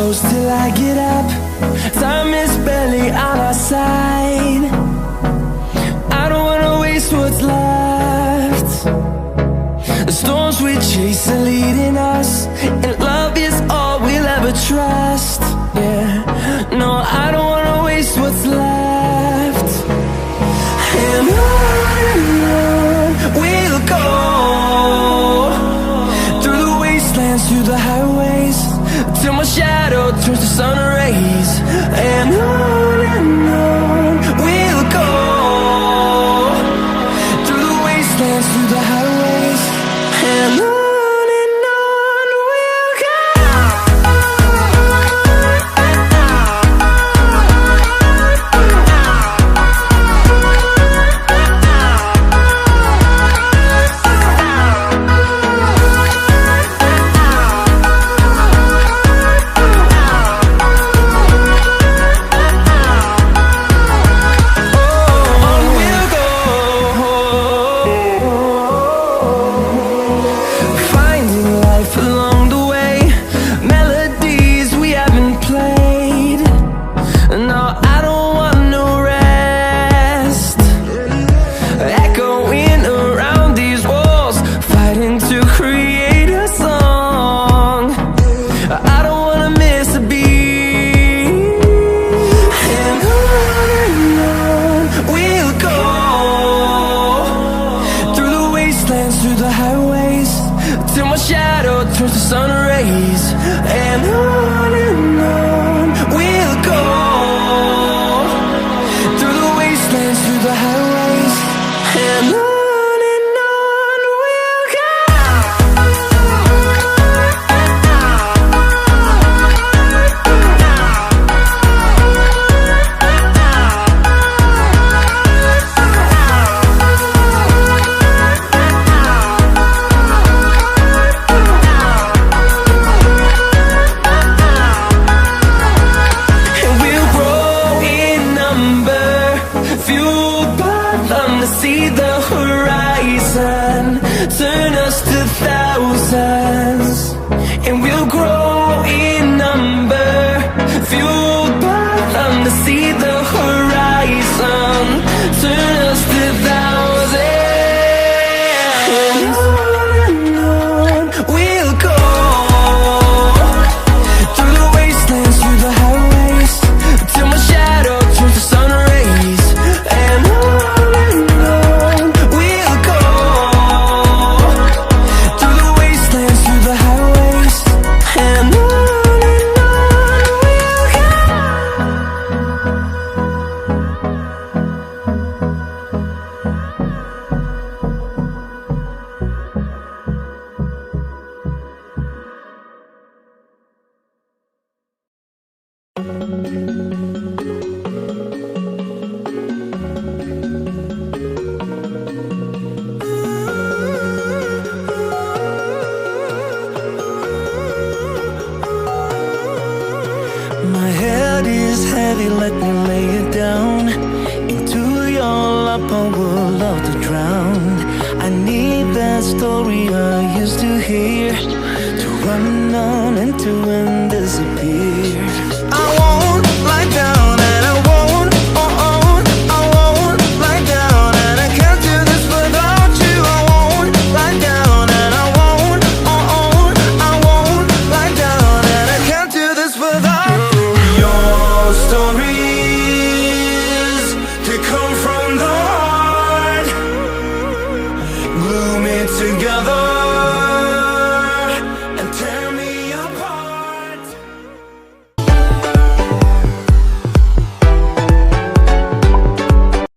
close till I get up. Time is barely on our side. I don't wanna waste what's left. The storms we chase are leading us, and love is all we'll ever trust. Yeah, no, I don't wanna waste what's left. And on we'll go, through the wastelands, through the highways, till my shadow turns to sun rays. And on we'll go, through the wastelands, through the highways, and on we'll go. Through the highways, till my shadow turns to sun rays. And on we'll go, through the wastelands, through the highways, and on we'll go. See the horizon, turn us to thousands, and we'll grow in number, fueled by them. To see the horizon, turn us to thousands, and on we'll go, through the wastelands, through the highways, till my shadow turns to sun rays. And my head is heavy, let me lay it down. Into your lap I would love to drown. I need that story I used to hear, to run on and to end